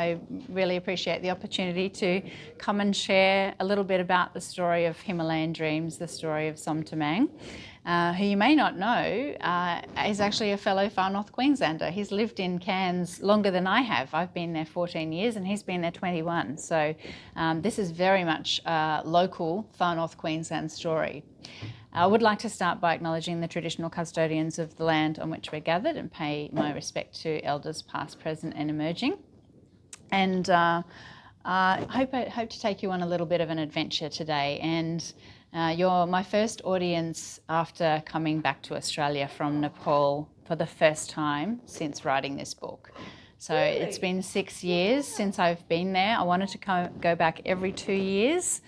I really appreciate the opportunity to come and share a little bit about the story of Himalayan Dreams, the story of Som Tamang, who you may not know is actually a fellow Far North Queenslander. He's lived in Cairns longer than I have. I've been there 14 years and he's been there 21. So this is very much a local Far North Queensland story. I would like to start by acknowledging the traditional custodians of the land on which we're gathered and pay my respect to elders past, present and emerging. And I hope to take you on a little bit of an adventure today. And you're my first audience after coming back to Australia from Nepal for the first time since writing this book. So it's been 6 years since I've been there. I wanted to go back every 2 years.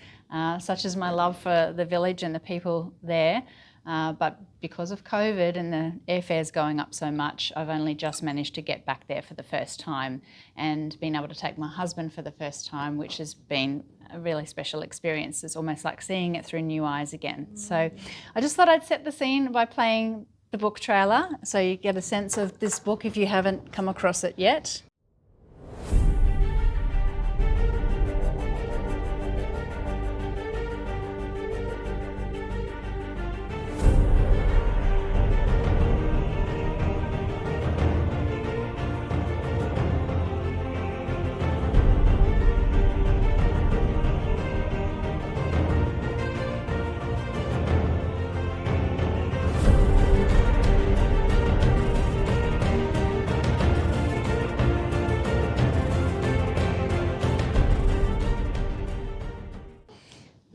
Such as my love for the village and the people there. But because of COVID and the airfares going up so much, I've only just managed to get back there for the first time and been able to take my husband for the first time, which has been a really special experience. It's almost like seeing it through new eyes again. So I just thought I'd set the scene by playing the book trailer so you get a sense of this book if you haven't come across it yet.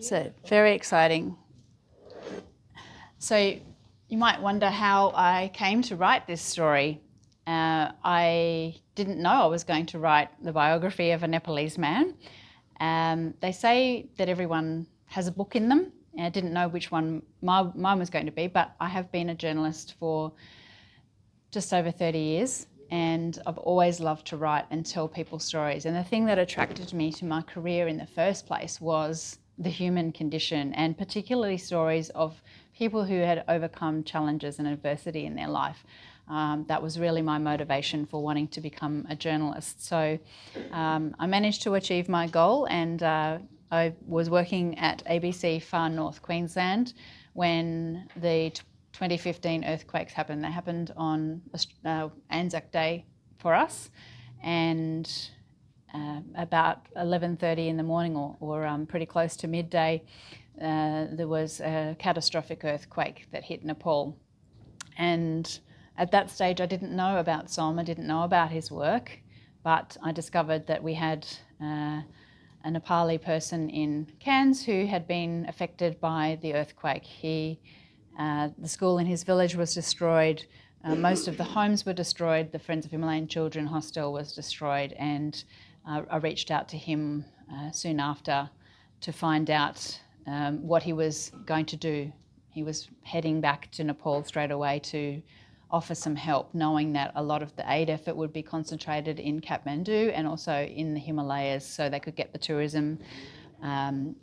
So very exciting. So you might wonder how I came to write this story. I didn't know I was going to write the biography of a Nepalese man. They say that everyone has a book in them. And I didn't know which one mine was going to be, but I have been a journalist for just over 30 years. And I've always loved to write and tell people stories. And the thing that attracted me to my career in the first place was the human condition, and particularly stories of people who had overcome challenges and adversity in their life. That was really my motivation for wanting to become a journalist. So I managed to achieve my goal, and I was working at ABC Far North Queensland when the 2015 earthquakes happened. They happened on Anzac Day for us, and about 11:30 in the morning or pretty close to midday, there was a catastrophic earthquake that hit Nepal. And at that stage I didn't know about Som, I didn't know about his work, but I discovered that we had a Nepali person in Cairns who had been affected by the earthquake. The school in his village was destroyed, most of the homes were destroyed, the Friends of Himalayan Children hostel was destroyed, and I reached out to him soon after to find out what he was going to do. He was heading back to Nepal straight away to offer some help, knowing that a lot of the aid effort would be concentrated in Kathmandu and also in the Himalayas, so they could get the tourism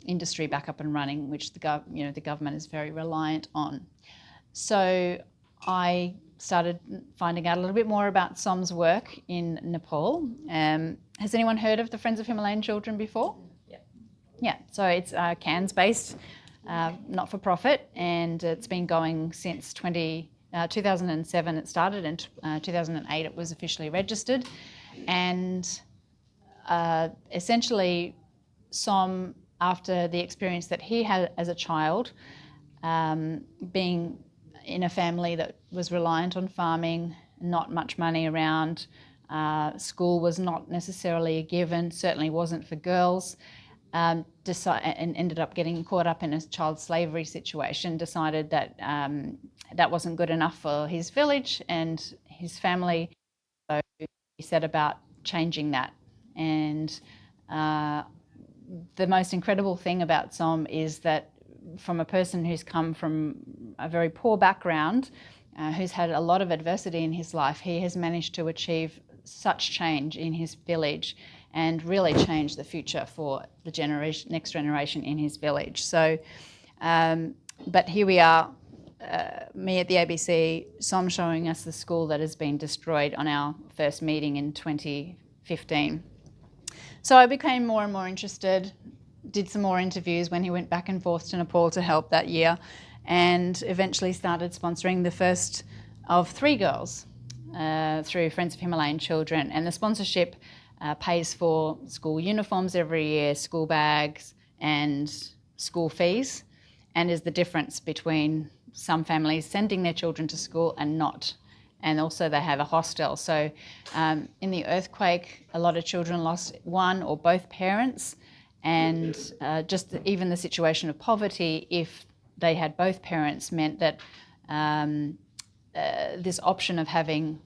industry back up and running, which the government is very reliant on. So I started finding out a little bit more about Som's work in Nepal. Has anyone heard of the Friends of Himalayan Children before? Yeah, so it's Cairns-based, not-for-profit, and it's been going since 2007 it started, and 2008 it was officially registered. And essentially Som, after the experience that he had as a child, being in a family that was reliant on farming, not much money around, school was not necessarily a given, certainly wasn't for girls, and ended up getting caught up in a child slavery situation, decided that that wasn't good enough for his village and his family, so he set about changing that. And the most incredible thing about Som is that from a person who's come from a very poor background, who's had a lot of adversity in his life, he has managed to achieve such change in his village and really change the future for the next generation in his village. So, but here we are, me at the ABC, Som showing us the school that has been destroyed on our first meeting in 2015. So I became more and more interested, did some more interviews when he went back and forth to Nepal to help that year, and eventually started sponsoring the first of 3 girls through Friends of Himalayan Children. And the sponsorship pays for school uniforms every year, school bags and school fees, and is the difference between some families sending their children to school and not. And also they have a hostel. So in the earthquake, a lot of children lost one or both parents, and just even the situation of poverty, if they had both parents, meant that this option of having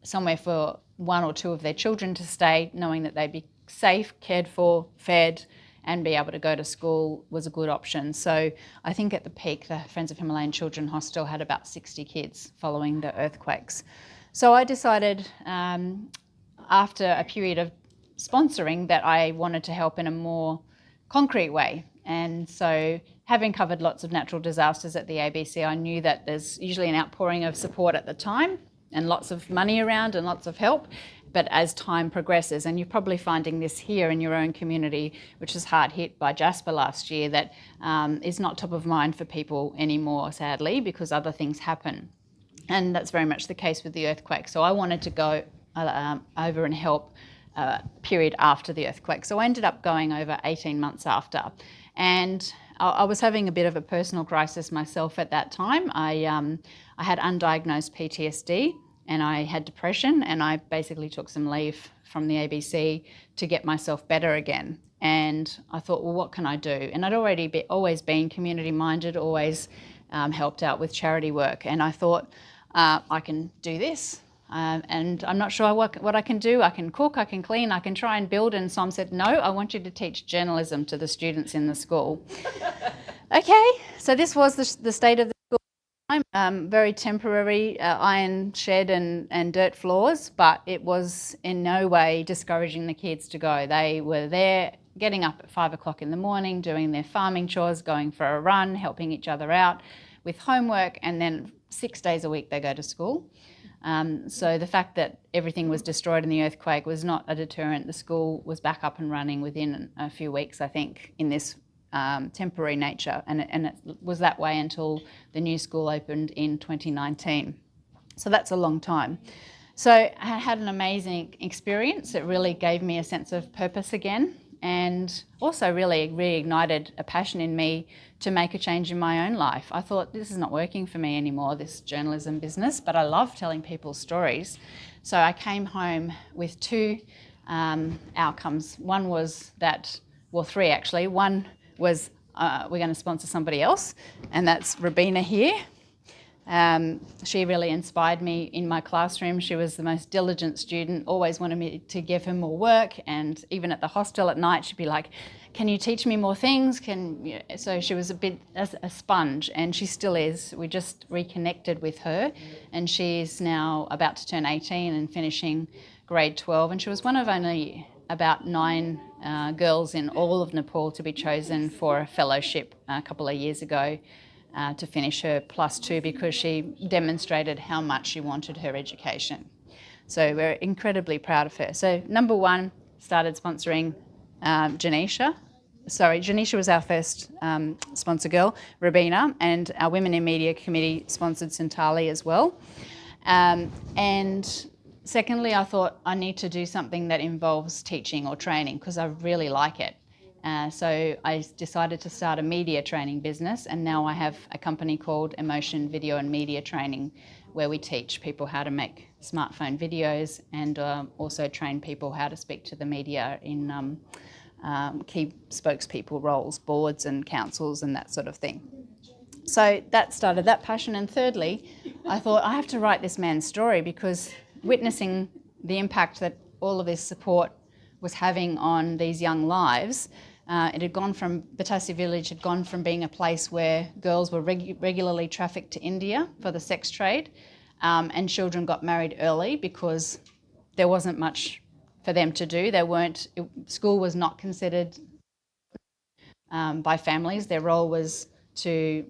somewhere for 1 or 2 of their children to stay, knowing that they'd be safe, cared for, fed, and be able to go to school was a good option. So I think at the peak, the Friends of Himalayan Children Hostel had about 60 kids following the earthquakes. So I decided after a period of sponsoring that I wanted to help in a more concrete way. And so having covered lots of natural disasters at the ABC, I knew that there's usually an outpouring of support at the time and lots of money around and lots of help. But as time progresses, and you're probably finding this here in your own community, which was hard hit by Jasper last year, that is not top of mind for people anymore, sadly, because other things happen. And that's very much the case with the earthquake. So I wanted to go over and help period after the earthquake. So I ended up going over 18 months after. And I was having a bit of a personal crisis myself at that time. I had undiagnosed PTSD, and I had depression, and I basically took some leave from the ABC to get myself better again. And I thought, well, what can I do? And I'd always been community minded, always helped out with charity work. And I thought, I can do this. And I'm not sure what I can do. I can cook, I can clean, I can try and build. And Som said, no, I want you to teach journalism to the students in the school. Okay, so this was the state of the school. Very temporary iron shed and dirt floors, but it was in no way discouraging the kids to go. They were there getting up at 5 o'clock in the morning, doing their farming chores, going for a run, helping each other out with homework, and then 6 days a week they go to school. So the fact that everything was destroyed in the earthquake was not a deterrent. The school was back up and running within a few weeks, I think, in this temporary nature, and it was that way until the new school opened in 2019. So that's a long time. So I had an amazing experience. It really gave me a sense of purpose again, and also really reignited a passion in me to make a change in my own life. I thought, this is not working for me anymore, this journalism business, but I love telling people stories. So I came home with 2 outcomes. One was that, well, 3 actually. One was we're going to sponsor somebody else, and that's Rabina here. She really inspired me in my classroom. She was the most diligent student, always wanted me to give her more work, and even at the hostel at night she'd be like, can you teach me more things? So she was a bit a sponge, and she still is. We just reconnected with her, and she's now about to turn 18 and finishing grade 12, and she was one of only about 9 girls in all of Nepal to be chosen for a fellowship a couple of years ago to finish her +2, because she demonstrated how much she wanted her education. So we're incredibly proud of her. So number 1, started sponsoring Janisha. Janisha was our first sponsor girl, Rabina, and our Women in Media Committee sponsored Santali as well. And secondly, I thought I need to do something that involves teaching or training, because I really like it. So I decided to start a media training business, and now I have a company called Emotion Video and Media Training, where we teach people how to make smartphone videos and also train people how to speak to the media in key spokespeople roles, boards and councils and that sort of thing. So that started that passion. And thirdly, I thought I have to write this man's story, because witnessing the impact that all of this support was having on these young lives, it had gone from, Batase village had gone from being a place where girls were regularly trafficked to India for the sex trade, and children got married early because there wasn't much for them to do. School was not considered by families. Their role was to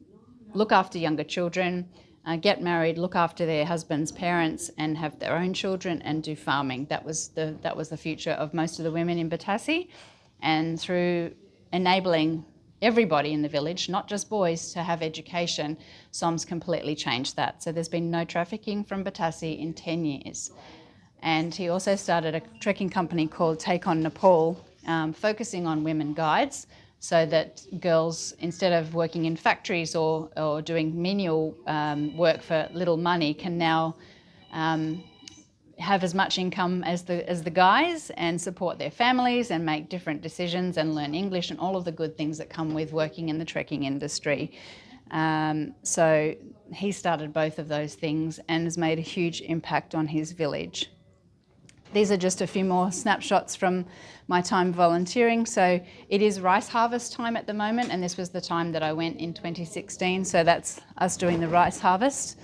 look after younger children, get married, look after their husband's parents, and have their own children and do farming. That was the future of most of the women in Batase, and through enabling everybody in the village, not just boys, to have education, Som's completely changed that. So there's been no trafficking from Batase in 10 years. And he also started a trekking company called Take on Nepal, focusing on women guides, so that girls, instead of working in factories or doing menial work for little money, can now have as much income as the guys and support their families and make different decisions and learn English and all of the good things that come with working in the trekking industry. So he started both of those things and has made a huge impact on his village. These are just a few more snapshots from my time volunteering. So it is rice harvest time at the moment, and this was the time that I went in 2016. So that's us doing the rice harvest.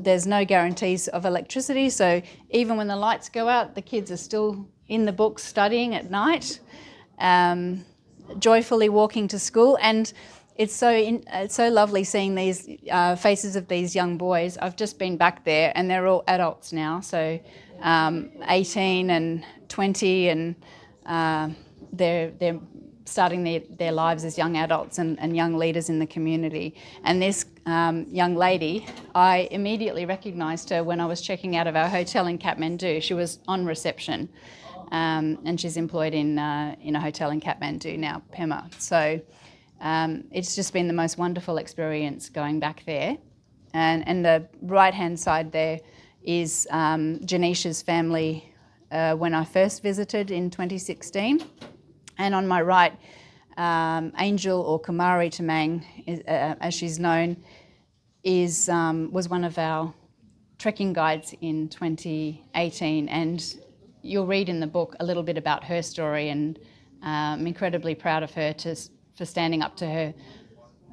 There's no guarantees of electricity, so even when the lights go out, the kids are still in the books studying at night, joyfully walking to school. And it's so lovely seeing these faces of these young boys. I've just been back there, and they're all adults now, so 18 and 20, and they're starting their lives as young adults and young leaders in the community. And this young lady, I immediately recognised her when I was checking out of our hotel in Kathmandu. She was on reception, and she's employed in a hotel in Kathmandu now, Pema. So it's just been the most wonderful experience going back there. And the right-hand side there is Janisha's family when I first visited in 2016. And on my right, Angel, or Kumari Tamang, as she's known, was one of our trekking guides in 2018. And you'll read in the book a little bit about her story, and I'm incredibly proud of her for standing up to her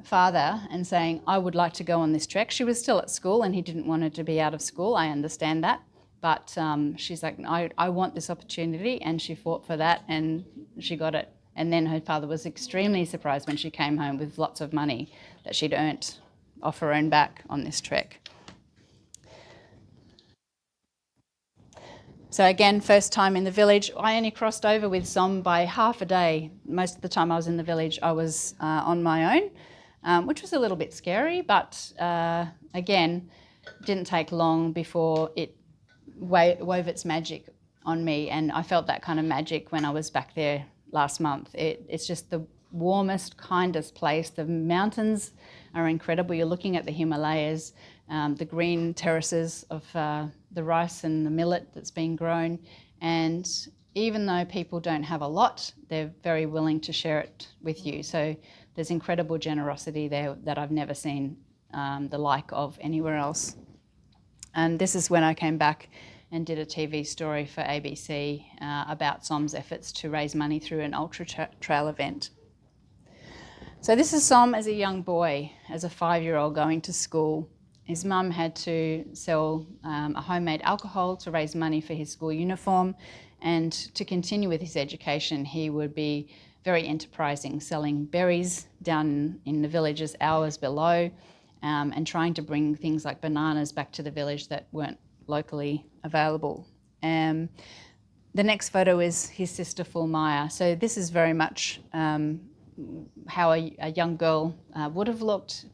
father and saying, I would like to go on this trek. She was still at school and he didn't want her to be out of school. I understand that. But she's like, I want this opportunity, and she fought for that and she got it. And then her father was extremely surprised when she came home with lots of money that she'd earned off her own back on this trek. So again, first time in the village. I only crossed over with Som by half a day. Most of the time I was in the village, I was on my own, which was a little bit scary, but again, didn't take long before it wove its magic on me, and I felt that kind of magic when I was back there last month. It's just the warmest, kindest place. The mountains are incredible. You're looking at the Himalayas, the green terraces of the rice and the millet that's being grown, and even though people don't have a lot, they're very willing to share it with you. So there's incredible generosity there that I've never seen the like of anywhere else. And this is when I came back and did a TV story for ABC about Som's efforts to raise money through an ultra trail event. So this is Som as a young boy, as a 5-year-old going to school. His mum had to sell a homemade alcohol to raise money for his school uniform, and to continue with his education he would be very enterprising, selling berries down in the villages hours below, and trying to bring things like bananas back to the village that weren't locally available. The next photo is his sister Fulmaya. So this is very much how a young girl would have looked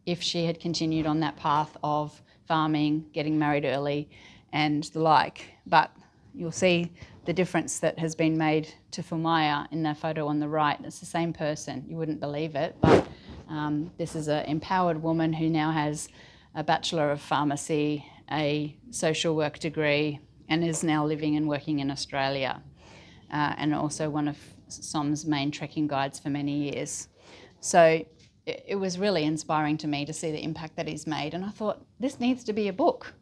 if she had continued on that path of farming, getting married early and the like. But you'll see the difference that has been made to Fulmaya in that photo on the right. It's the same person. You wouldn't believe it, but this is an empowered woman who now has a Bachelor of Pharmacy, a social work degree, and is now living and working in Australia, and also one of Som's main trekking guides for many years. So it was really inspiring to me to see the impact that he's made, and I thought, this needs to be a book,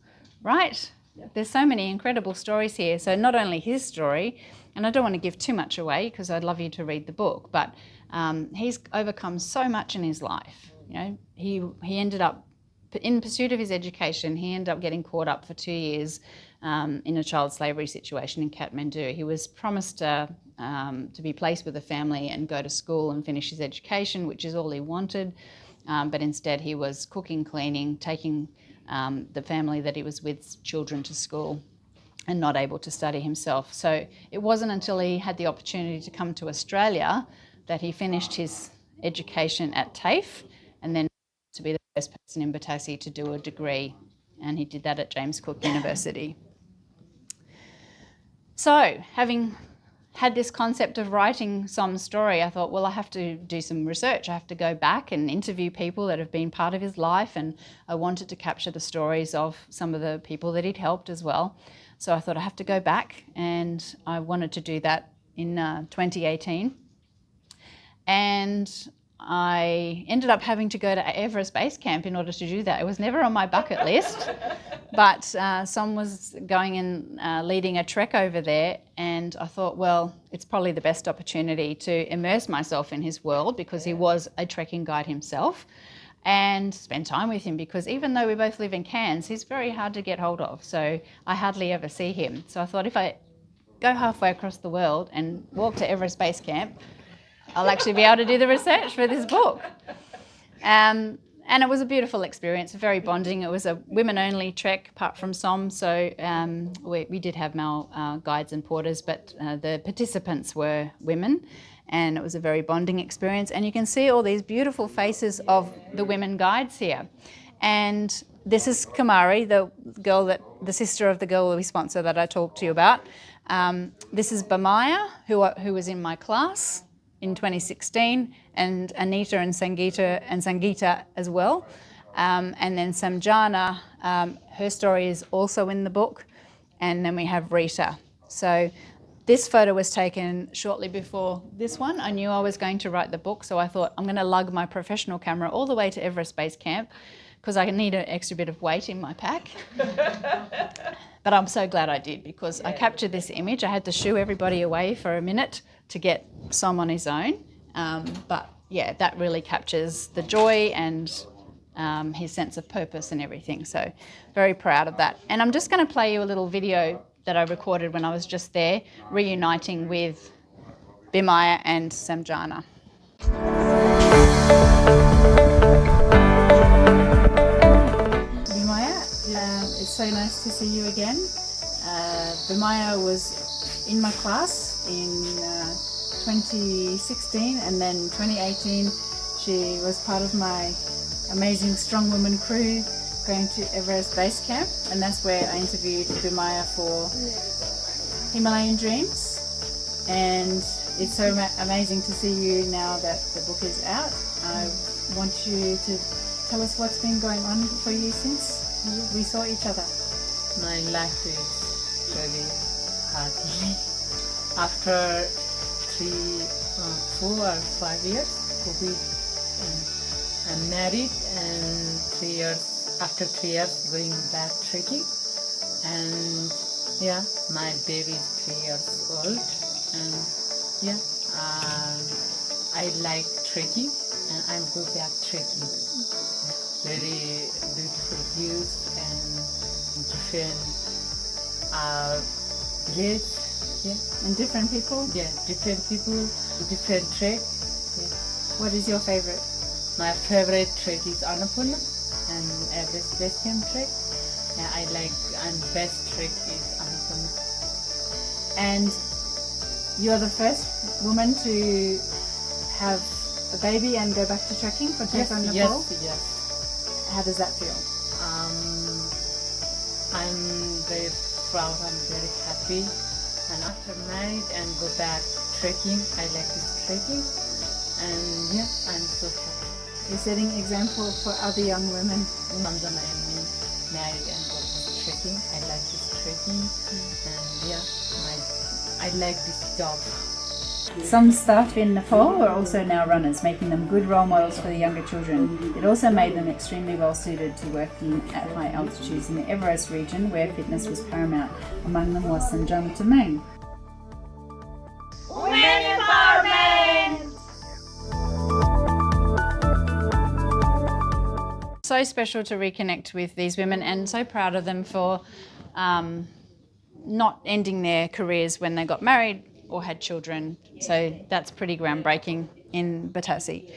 right? There's so many incredible stories here. So not only his story, and I don't want to give too much away because I'd love you to read the book, but he's overcome so much in his life. You know, he ended up, in pursuit of his education, he ended up getting caught up for 2 years in a child slavery situation in Kathmandu. He was promised to be placed with a family and go to school and finish his education, which is all he wanted. but instead he was cooking, cleaning, taking the family that he was with, children, to school, and not able to study himself. So it wasn't until he had the opportunity to come to Australia that he finished his education at TAFE and then to be the first person in Batase to do a degree, and he did that at James Cook University. So, having had this concept of writing Som's story, I thought, well, I have to do some research. I have to go back and interview people that have been part of his life, and I wanted to capture the stories of some of the people that he'd helped as well. So I thought I have to go back, and I wanted to do that in 2018. And I ended up having to go to Everest Base Camp in order to do that. It was never on my bucket list, but Som was going and leading a trek over there, and I thought, well, it's probably the best opportunity to immerse myself in his world, because he was a trekking guide himself, and spend time with him, because even though we both live in Cairns, he's very hard to get hold of, so I hardly ever see him. So I thought, if I go halfway across the world and walk to Everest Base Camp, I'll actually be able to do the research for this book. And it was a beautiful experience, very bonding. It was a women-only trek, apart from Som, so we did have male guides and porters, but the participants were women, and it was a very bonding experience. And you can see all these beautiful faces of the women guides here. And this is Kamari, the sister of the girl we sponsor that I talked to you about. This is Bamaya, who was in my class in 2016, and Anita and Sangeeta as well. And then Samjana, her story is also in the book. And then we have Rita. So this photo was taken shortly before this one. I knew I was going to write the book, so I thought I'm going to lug my professional camera all the way to Everest Base Camp, because I need an extra bit of weight in my pack. But I'm so glad I did, because I captured this image. I had to shoo everybody away for a minute to get Som on his own. But yeah, that really captures the joy and his sense of purpose and everything. So very proud of that. And I'm just going to play you a little video that I recorded when I was just there, reuniting with Bimaya and Samjana. It's so nice to see you again. Bimaya was in my class in 2016, and then 2018 she was part of my amazing Strong Women crew going to Everest Base Camp, and that's where I interviewed Bimaya for Himalayan Dreams. And it's so amazing to see you now that the book is out. I want you to tell us what's been going on for you since we saw each other. My life is really hard. After 4 or 5 years, COVID, I'm married, and after 3 years going back trekking, and yeah, my baby is 3 years old, and yeah, I like trekking, and I'm go back trekking. Very beautiful views and different village, Yeah, and different people. yeah, different people, different trek. Yeah. What is your favorite? My favorite trek is Annapurna and Everest Base Camp trek. And best trek is Annapurna. And you're the first woman to have a baby and go back to trekking for Nepal? Yes. How does that feel? I'm very proud, I'm very happy. And after married and go back trekking, I like this trekking. And yeah, I'm so happy. You're setting example for other young women. Samjana and me married and go trekking. I like this trekking. And yeah, I like this job. Some staff in Nepal are also now runners, making them good role models for the younger children. It also made them extremely well suited to working at high altitudes in the Everest region, where fitness was paramount. Among them was Som Tamang. Women empowerment! So special to reconnect with these women, and so proud of them for not ending their careers when they got married or had children. So that's pretty groundbreaking in Batase.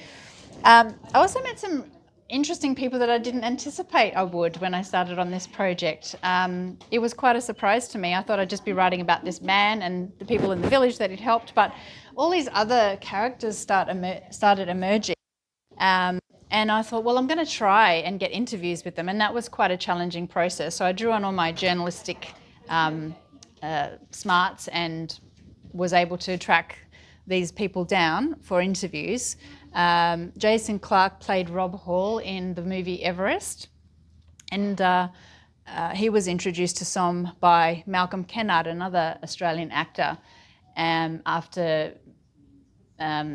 I also met some interesting people that I didn't anticipate I would when I started on this project. It was quite a surprise to me. I thought I'd just be writing about this man and the people in the village that he'd helped, but all these other characters started emerging. And I thought, well, I'm going to try and get interviews with them, and that was quite a challenging process. So I drew on all my journalistic smarts and was able to track these people down for interviews. Jason Clarke played Rob Hall in the movie Everest, and he was introduced to Som by Malcolm Kennard, another Australian actor, after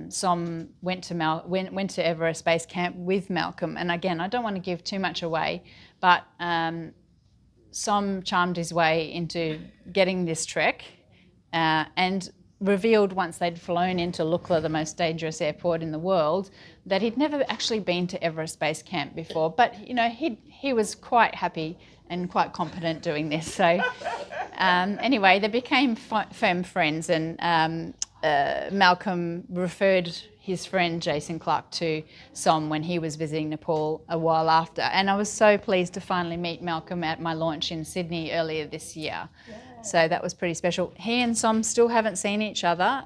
Som went to Everest Base Camp with Malcolm. And again, I don't want to give too much away, but Som charmed his way into getting this trek and revealed once they'd flown into Lukla, the most dangerous airport in the world, that he'd never actually been to Everest Base Camp before. But he was quite happy and quite competent doing this. So anyway, they became firm friends, and Malcolm referred his friend Jason Clarke to Som when he was visiting Nepal a while after. And I was so pleased to finally meet Malcolm at my launch in Sydney earlier this year. Yeah. So that was pretty special. He and Som still haven't seen each other.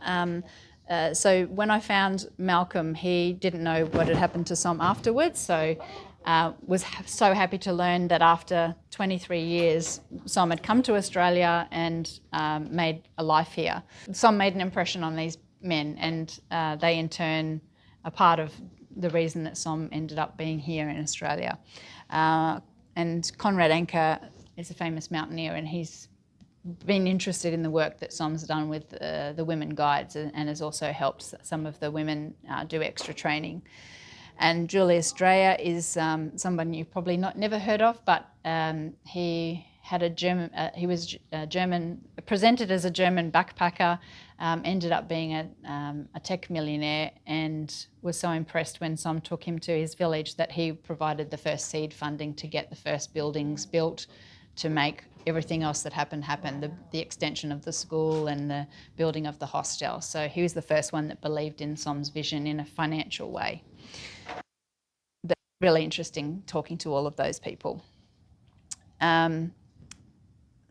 So when I found Malcolm, he didn't know what had happened to Som afterwards. So was so happy to learn that after 23 years, Som had come to Australia and made a life here. Som made an impression on these men, and they in turn are part of the reason that Som ended up being here in Australia. And Conrad Anker is a famous mountaineer, and he's been interested in the work that Som's done with the women guides, and has also helped some of the women do extra training. And Julius Dreyer is someone you've probably never heard of, but he had a German. He was German, presented as a German backpacker, ended up being a tech millionaire, and was so impressed when Som took him to his village that he provided the first seed funding to get the first buildings built, to make everything else that happened happen, the extension of the school and the building of the hostel. So he was the first one that believed in Som's vision in a financial way. But really interesting talking to all of those people.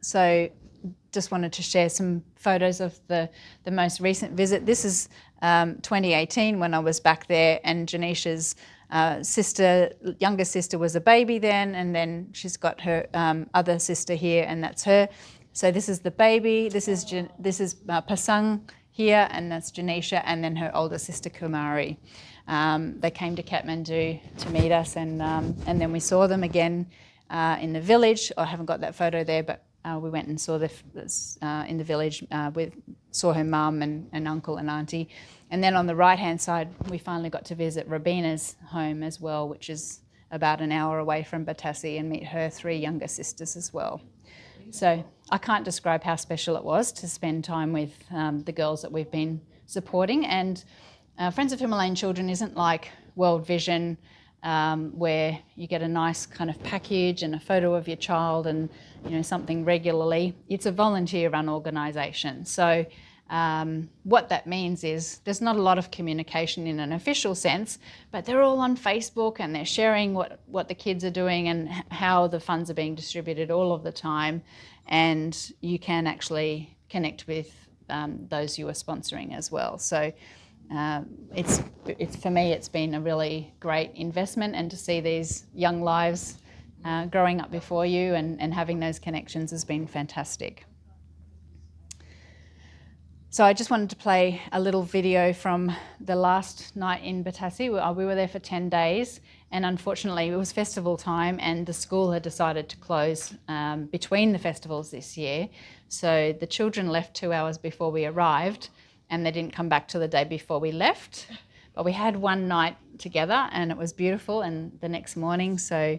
So just wanted to share some photos of the most recent visit. This is 2018 when I was back there, and Janisha's younger sister was a baby then, and then she's got her other sister here, and that's her. So this is the baby, this is Pasang here, and that's Janisha, and then her older sister Kumari. They came to Kathmandu to meet us, and then we saw them again in the village. I haven't got that photo there, but we went and saw in the village, saw her mum and uncle and auntie. And then on the right-hand side, we finally got to visit Rabina's home as well, which is about an hour away from Batase, and meet her 3 younger sisters as well. So I can't describe how special it was to spend time with the girls that we've been supporting. And Friends of Himalayan Children isn't like World Vision, where you get a nice kind of package and a photo of your child and something regularly. It's a volunteer-run organisation. So what that means is there's not a lot of communication in an official sense, but they're all on Facebook and they're sharing what the kids are doing and how the funds are being distributed all of the time. And you can actually connect with those you are sponsoring as well. So it's for me, it's been a really great investment, and to see these young lives growing up before you and having those connections has been fantastic. So I just wanted to play a little video from the last night in Batase. We were there for 10 days, and unfortunately it was festival time and the school had decided to close between the festivals this year. So the children left 2 hours before we arrived, and they didn't come back till the day before we left. But we had one night together and it was beautiful, and the next morning, so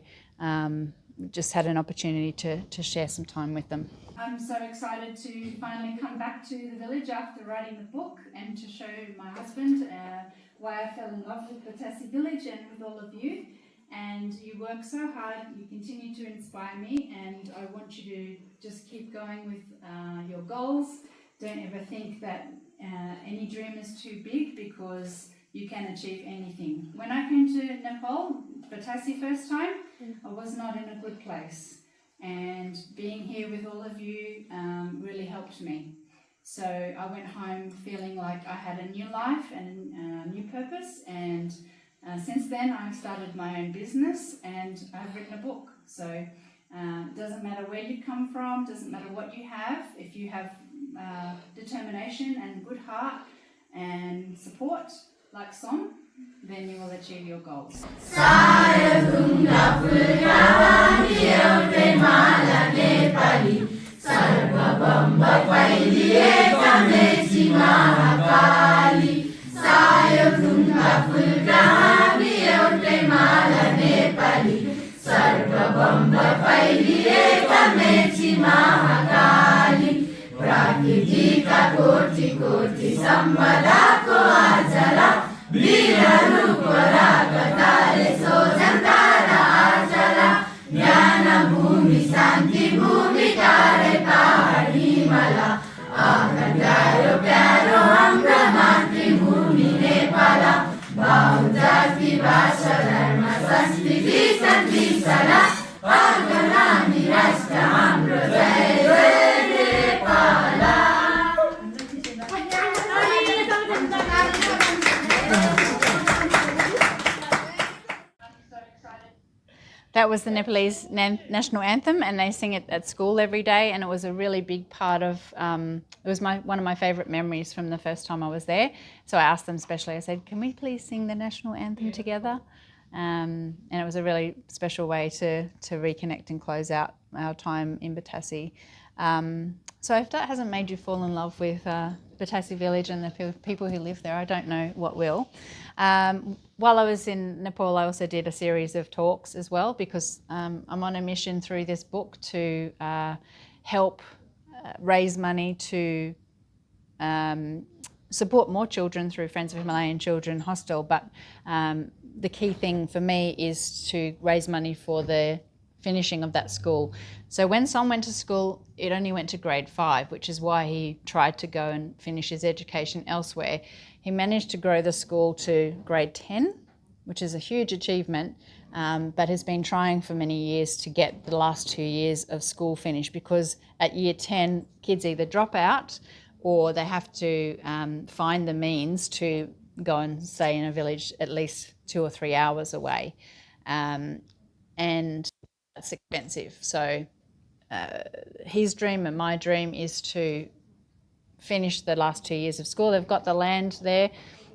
just had an opportunity to share some time with them. I'm so excited to finally come back to the village after writing the book, and to show my husband why I fell in love with Batase village and with all of you. And you work so hard, you continue to inspire me, and I want you to just keep going with your goals. Don't ever think that any dream is too big, because you can achieve anything. When I came to Nepal, Batase first time, I was not in a good place. And being here with all of you really helped me. So I went home feeling like I had a new life and a new purpose. And since then, I've started my own business and I've written a book. So it doesn't matter where you come from, doesn't matter what you have. If you have determination and good heart and support, like Som, then you will achieve your goals. That was the Nepalese national anthem, and they sing it at school every day, and it was a really big part of, it was one of my favourite memories from the first time I was there. So I asked them specially, I said, can we please sing the national anthem together? And it was a really special way to reconnect and close out our time in Batase. So if that hasn't made you fall in love with Batase village and the people who live there, I don't know what will. While I was in Nepal, I also did a series of talks as well, because I'm on a mission through this book to help raise money to support more children through Friends of Himalayan Children Hostel. But the key thing for me is to raise money for the finishing of that school. So when Som went to school, it only went to grade 5, which is why he tried to go and finish his education elsewhere. He managed to grow the school to grade 10, which is a huge achievement, but has been trying for many years to get the last 2 years of school finished, because at year 10, kids either drop out or they have to find the means to go and stay in a village at least 2 or 3 hours away. And that's expensive. So his dream and my dream is to finish the last 2 years of school. They've got the land there,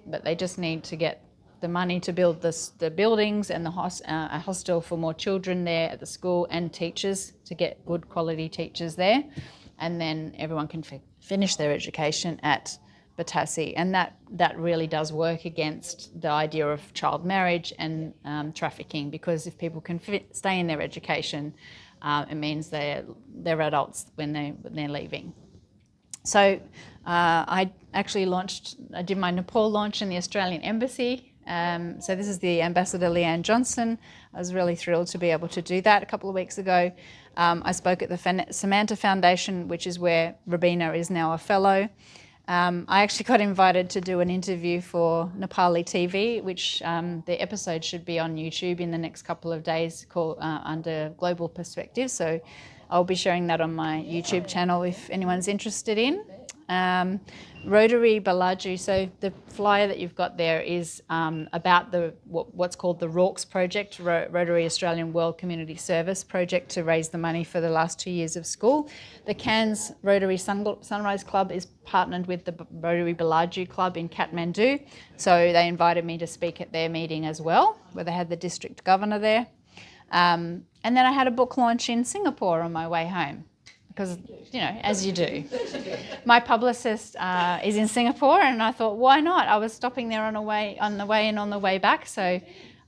but they just need to get the money to build the buildings and a hostel for more children there at the school, and teachers, to get good quality teachers there. And then everyone can finish their education at Batase. And that really does work against the idea of child marriage and trafficking, because if people can stay in their education, it means they're adults when they're leaving. So I did my Nepal launch in the Australian Embassy. So this is the Ambassador Leanne Johnson. I was really thrilled to be able to do that a couple of weeks ago. I spoke at the Samantha Foundation, which is where Rabina is now a fellow. I actually got invited to do an interview for Nepali TV, which the episode should be on YouTube in the next couple of days, called under Global Perspective. So I'll be sharing that on my YouTube channel if anyone's interested in. Rotary Balaju, so the flyer that you've got there is about what's called the Rorke's Project, Rotary Australian World Community Service Project, to raise the money for the last 2 years of school. The Cairns Rotary Sunrise Club is partnered with the Rotary Balaju Club in Kathmandu, so they invited me to speak at their meeting as well, where they had the district governor there. And then I had a book launch in Singapore on my way home, because, as you do. My publicist is in Singapore, and I thought, why not? I was stopping there on the way and on the way back. So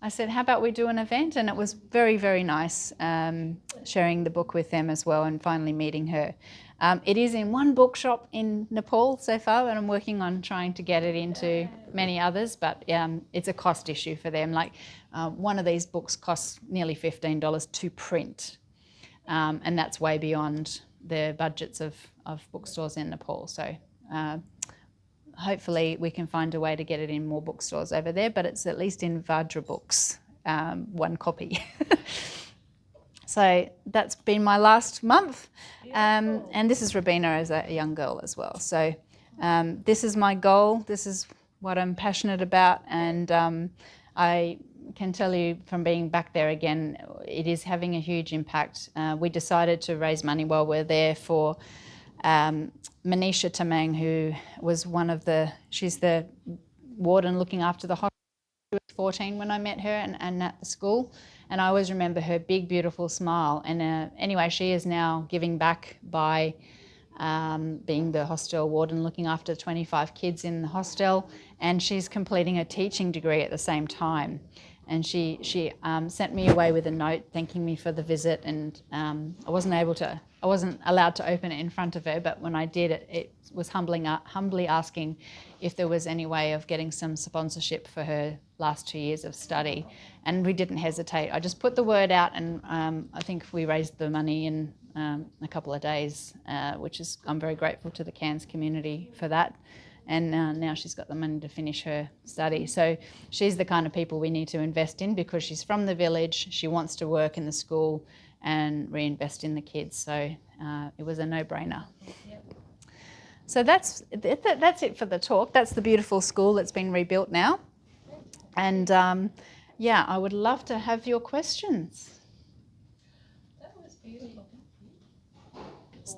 I said, how about we do an event? And it was very, very nice sharing the book with them as well, and finally meeting her. It is in one bookshop in Nepal so far, and I'm working on trying to get it into many others, but it's a cost issue for them. Like one of these books costs nearly $15 to print, and that's way beyond the budgets of bookstores in Nepal. So hopefully we can find a way to get it in more bookstores over there, but it's at least in Vajra Books, one copy. So that's been my last month. And this is Rabina as a young girl as well. So this is my goal. This is what I'm passionate about. And I can tell you from being back there again, it is having a huge impact. We decided to raise money while we're there for Manisha Tamang, who was she's the warden looking after the hospital. She was 14 when I met her and at the school. And I always remember her big, beautiful smile. And anyway, she is now giving back by being the hostel warden, looking after 25 kids in the hostel. And she's completing a teaching degree at the same time. And she sent me away with a note thanking me for the visit. And I wasn't allowed to open it in front of her, but when I did, it was humbly asking if there was any way of getting some sponsorship for her last 2 years of study. And we didn't hesitate. I just put the word out, and I think we raised the money in a couple of days, I'm very grateful to the Cairns community for that. And now she's got the money to finish her study. So she's the kind of people we need to invest in, because she's from the village, she wants to work in the school and reinvest in the kids. So it was a no-brainer. Yep. So that's it for the talk. That's the beautiful school that's been rebuilt now. And I would love to have your questions. That was beautiful.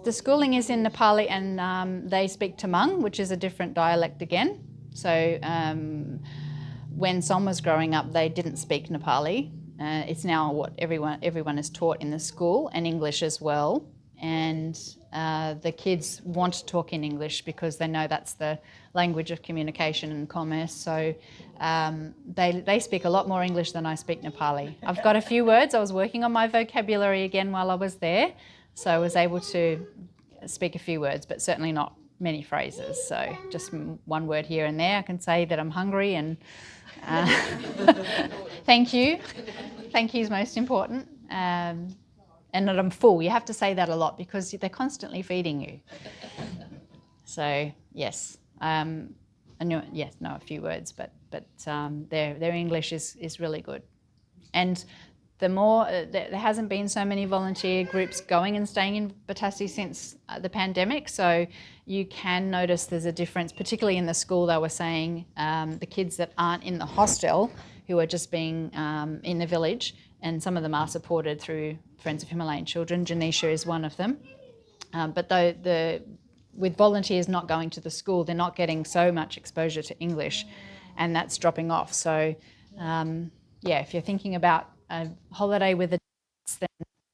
The schooling is in Nepali, and they speak Tamang, which is a different dialect again. So when Som was growing up, they didn't speak Nepali. It's now what everyone is taught in the school, and English as well. And the kids want to talk in English because they know that's the language of communication and commerce. So they speak a lot more English than I speak Nepali. I've got a few words. I was working on my vocabulary again while I was there, so I was able to speak a few words, but certainly not many phrases. So just one word here and there. I can say that I'm hungry and thank you. Thank you is most important. And that I'm full. You have to say that a lot because they're constantly feeding you. So yes, a few words, but their English is really good. And the more there hasn't been so many volunteer groups going and staying in Batase since the pandemic, so you can notice there's a difference, particularly in the school. They were saying the kids that aren't in the hostel, who are just being in the village, and some of them are supported through Friends of Himalayan Children. Janisha is one of them. But with volunteers not going to the school, they're not getting so much exposure to English, and that's dropping off. So, if you're thinking about a holiday with adults, then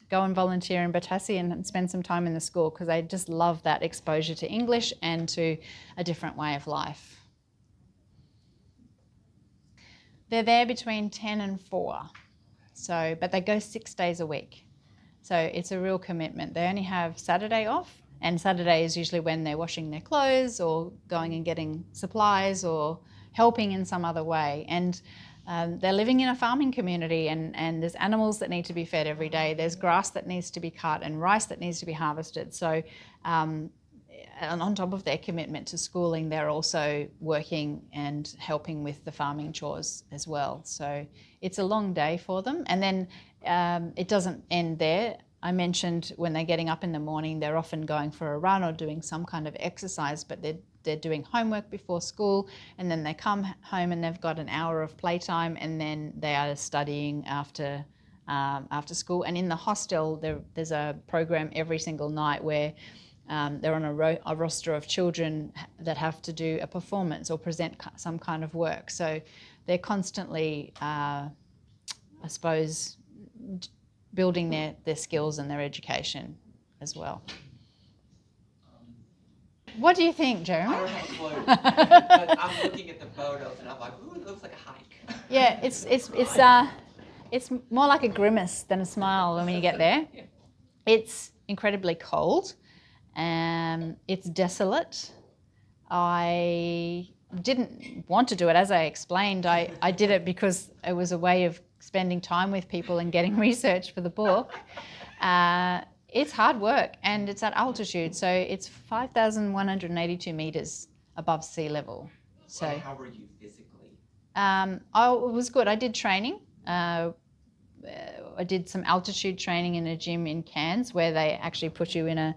go and volunteer in Batase and spend some time in the school, because they just love that exposure to English and to a different way of life. They're there between 10 and 4. So, but they go 6 days a week. So it's a real commitment. They only have Saturday off, and Saturday is usually when they're washing their clothes or going and getting supplies or helping in some other way. And they're living in a farming community, and there's animals that need to be fed every day. There's grass that needs to be cut and rice that needs to be harvested. So and on top of their commitment to schooling, they're also working and helping with the farming chores as well. So it's a long day for them. And then it doesn't end there. I mentioned when they're getting up in the morning, they're often going for a run or doing some kind of exercise, but they're doing homework before school, and then they come home and they've got an hour of playtime, and then they are studying after school. And in the hostel, there's a program every single night where they're on a roster of children that have to do a performance or present some kind of work. So they're constantly, I suppose, building their skills and their education as well. What do you think, Jeremy? I don't have a clue. But I'm looking at the photos and I'm like, ooh, it looks like a hike. Yeah, it's more like a grimace than a smile when you get there. It's incredibly cold. It's desolate. I didn't want to do it, as I explained. I did it because it was a way of spending time with people and getting research for the book. It's hard work, and it's at altitude, so it's 5,182 meters above sea level. So how were you physically? it was good. I did training. I did some altitude training in a gym in Cairns where they actually put you in a,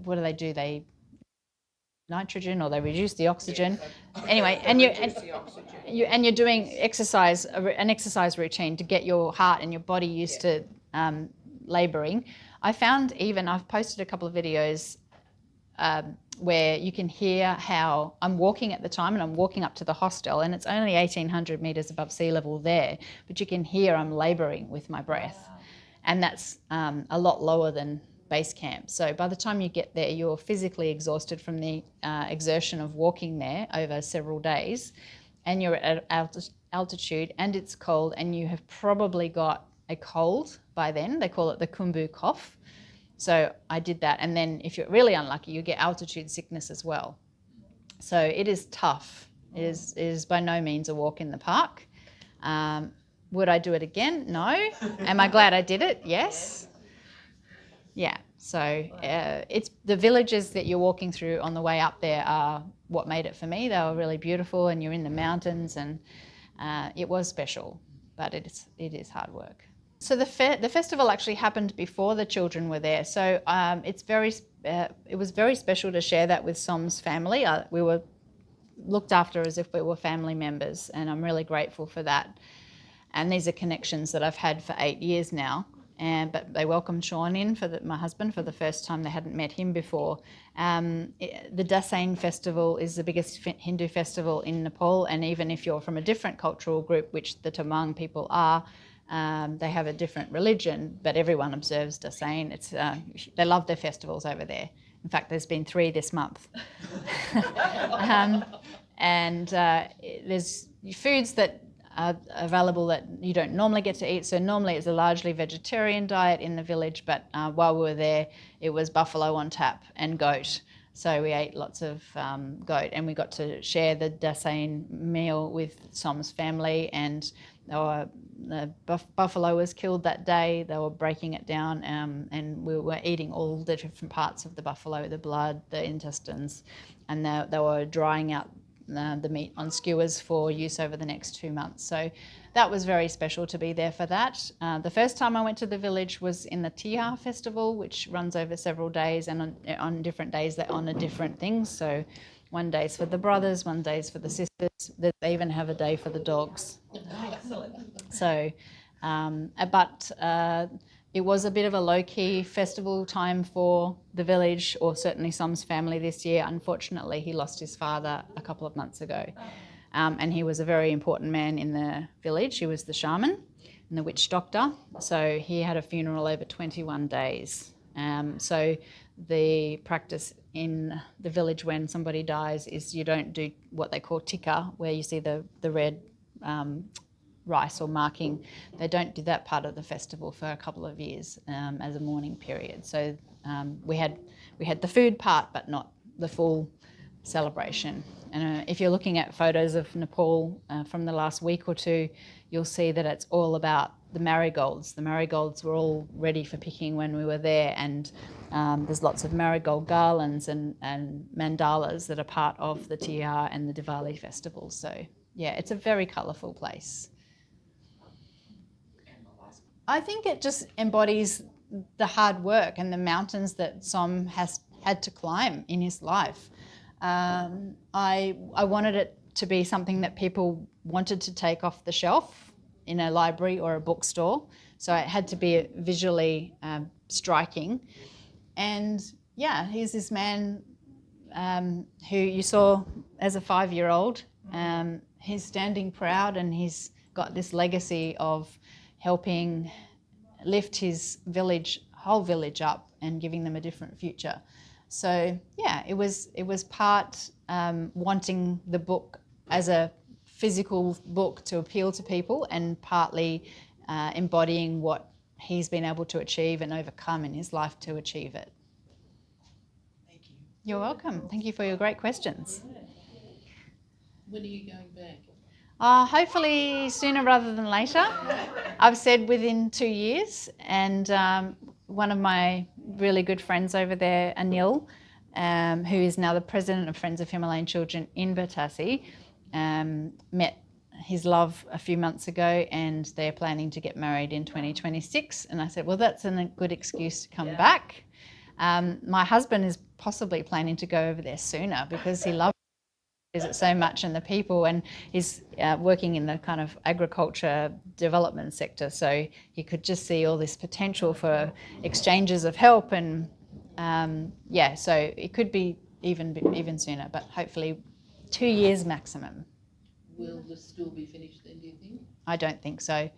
what do they do? They nitrogen or they reduce the oxygen. Anyway, and you're doing an exercise routine to get your heart and your body used to labouring. I found I've posted a couple of videos where you can hear how I'm walking at the time, and I'm walking up to the hostel, and it's only 1,800 metres above sea level there, but you can hear I'm labouring with my breath. Wow. And that's a lot lower than base camp. So by the time you get there, you're physically exhausted from the exertion of walking there over several days, and you're at altitude, and it's cold, and you have probably got a cold by then. They call it the Kumbu cough. So I did that, and then if you're really unlucky, you get altitude sickness as well. So it is tough. It is by no means a walk in the park. Would I do it again? No. Am I glad I did it? Yes. Yeah. So it's the villages that you're walking through on the way up there are what made it for me. They were really beautiful, and you're in the mountains, and it was special, but it is hard work. So the festival actually happened before the children were there. So it was very special to share that with Som's family. We were looked after as if we were family members, and I'm really grateful for that. And these are connections that I've had for 8 years now. But they welcomed Sean in my husband for the first time. They hadn't met him before. The Batase festival is the biggest Hindu festival in Nepal, and even if you're from a different cultural group, which the Tamang people are, they have a different religion, but everyone observes Batase. They love their festivals over there. In fact, there's been 3 this month. There's foods that are available that you don't normally get to eat. So normally it's a largely vegetarian diet in the village, but while we were there, it was buffalo on tap and goat. So we ate lots of goat, and we got to share the Batase meal with Som's family, and the buffalo was killed that day. They were breaking it down, and we were eating all the different parts of the buffalo, the blood, the intestines, and they were drying out the meat on skewers for use over the next 2 months. So that was very special to be there for that. The first time I went to the village was in the Tiha festival, which runs over several days, and on different days they honour different things. So one day's for the brothers, one day's for the sisters. They even have a day for the dogs. Excellent. So, it was a bit of a low-key festival time for the village, or certainly Som's family this year. Unfortunately, he lost his father a couple of months ago. And he was a very important man in the village. He was the shaman and the witch doctor. So he had a funeral over 21 days. So the practice in the village when somebody dies is you don't do what they call tikka, where you see the red rice or marking. They don't do that part of the festival for a couple of years as a mourning period. So we had the food part, but not the full celebration. And if you're looking at photos of Nepal from the last week or two, you'll see that it's all about the marigolds. The marigolds were all ready for picking when we were there, and there's lots of marigold garlands and mandalas that are part of the Tiha and the Diwali festival. So yeah, it's a very colourful place. I think it just embodies the hard work and the mountains that Som has had to climb in his life. I wanted it to be something that people wanted to take off the shelf in a library or a bookstore. So it had to be visually striking. And yeah, he's this man who you saw as a 5-year-old. He's standing proud, and he's got this legacy of helping lift his whole village up and giving them a different future. So yeah, it was part wanting the book as a physical book to appeal to people, and partly embodying what he's been able to achieve and overcome in his life to achieve it. Thank you. You're welcome. Thank you for your great questions. When are you going back? Hopefully sooner rather than later. I've said within 2 years, and one of my really good friends over there, Anil, who is now the president of Friends of Himalayan Children in Batase, met his love a few months ago, and they're planning to get married in 2026. And I said, well, that's a good excuse to come back. My husband is possibly planning to go over there sooner because he loves it so much and the people, and he's working in the kind of agriculture development sector, so he could just see all this potential for exchanges of help, and so it could be even sooner, but hopefully 2 years maximum. Will the school be finished then, do you think? I don't think so.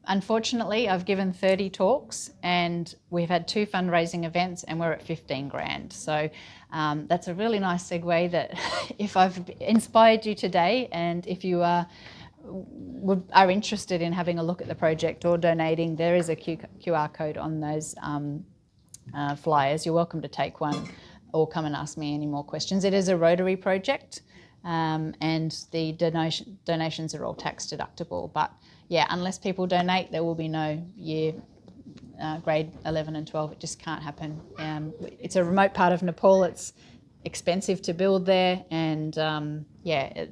Unfortunately, I've given 30 talks and we've had 2 fundraising events and we're at 15 grand. So that's a really nice segue that if I've inspired you today, and if you are interested in having a look at the project or donating, there is a QR code on those flyers. You're welcome to take one or come and ask me any more questions. It is a Rotary project, and the donations are all tax deductible. But yeah, unless people donate, there will be no grade 11 and 12. It just can't happen. It's a remote part of Nepal. It's expensive to build there, and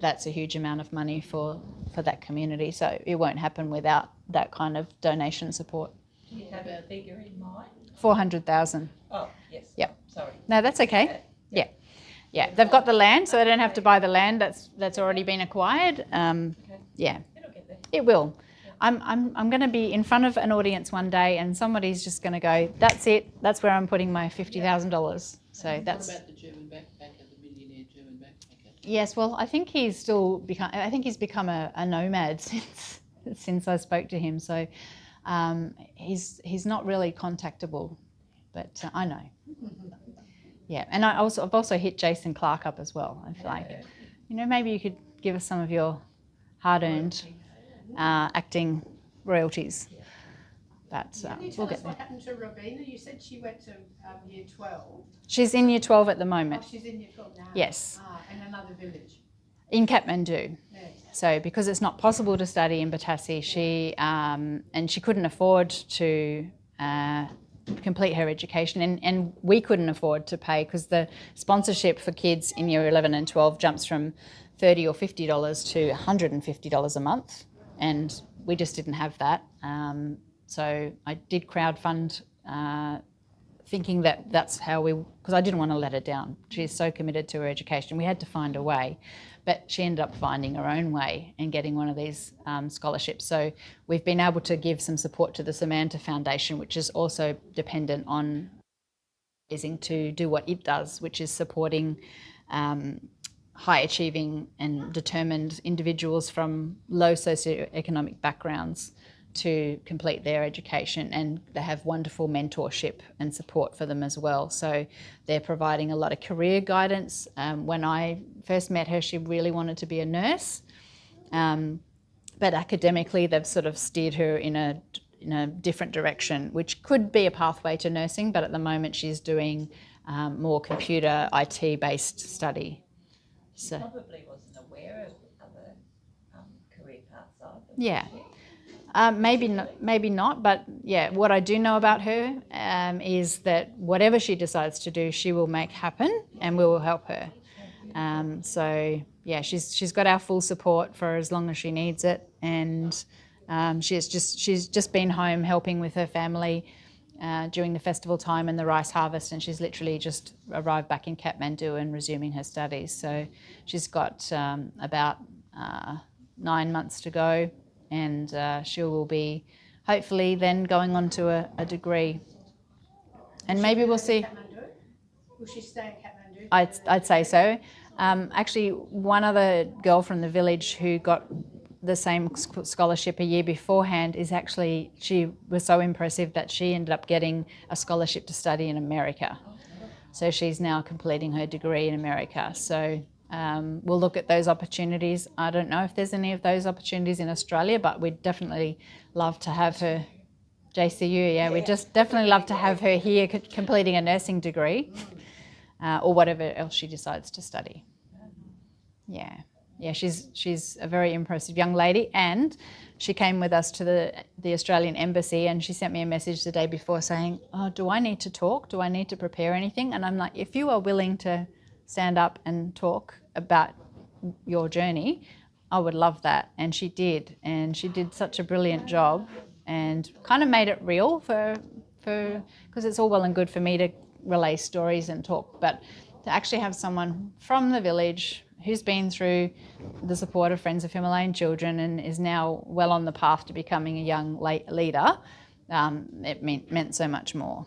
that's a huge amount of money for that community. So it won't happen without that kind of donation support. Do you have a figure in mind? 400,000. Oh, yes. Yep. Sorry. No, that's okay. Yeah, they've got the land, so they don't have to buy the land that's already been acquired. Yeah, It'll get there. it will. I'm going to be in front of an audience one day, and somebody's just going to go, "That's it. That's where I'm putting my $50,000." So that's. What about the German backpacker, the millionaire German backpacker? Yes, well, I think he's become a nomad since I spoke to him. So he's not really contactable, but I know. Yeah, and I've also hit Jason Clark up as well. I feel like, maybe you could give us some of your hard-earned acting royalties. But Can you tell we'll us get there. what happened to Robina? You said she went to year 12. She's in year 12 at the Oh, moment. she's in year 12 now? Yes. In another village? In Kathmandu. Yes. So because it's not possible to study in Batase, she couldn't afford to complete her education, and we couldn't afford to pay, because the sponsorship for kids in year 11 and 12 jumps from $30 or $50 to $150 a month, and we just didn't have that. So I did crowdfund, thinking that's how because I didn't want to let her down. She's so committed to her education. We had to find a way, but she ended up finding her own way and getting one of these scholarships. So we've been able to give some support to the Samantha Foundation, which is also dependent on to do what it does, which is supporting high achieving and determined individuals from low socioeconomic backgrounds to complete their education, and they have wonderful mentorship and support for them as well. So they're providing a lot of career guidance. When I first met her, she really wanted to be a nurse, but academically they've sort of steered her in a different direction, which could be a pathway to nursing, but at the moment she's doing more computer IT based study. So Probably wasn't aware of other career paths either. yeah. Maybe not, but yeah, what I do know about her is that whatever she decides to do, she will make happen, and we will help her. So yeah, she's got our full support for as long as she needs it, and she's just been home helping with her family during the festival time and the rice harvest, and she's literally just arrived back in Kathmandu and resuming her studies. So she's got about 9 months to go. And she will be hopefully then going on to a degree. And maybe we'll see. Kathmandu? Will she stay in Kathmandu? I'd say so. Actually, one other girl from the village who got the same scholarship a year beforehand she was so impressive that she ended up getting a scholarship to study in America. So she's now completing her degree in America. So we'll look at those opportunities. I don't know if there's any of those opportunities in Australia, but we'd definitely love to have her. JCU, yeah, we'd just definitely love to have her here completing a nursing degree or whatever else she decides to study. Yeah. yeah, she's a very impressive young lady, and she came with us to the Australian Embassy, and she sent me a message the day before saying, "Oh, do I need to talk? Do I need to prepare anything?" And I'm like, if you are willing to stand up and talk about your journey, I would love that. And she did, and she did such a brilliant job, and kind of made it real for because it's all well and good for me to relay stories and talk, but to actually have someone from the village who's been through the support of Friends of Himalayan Children and is now well on the path to becoming a young leader, it meant so much more.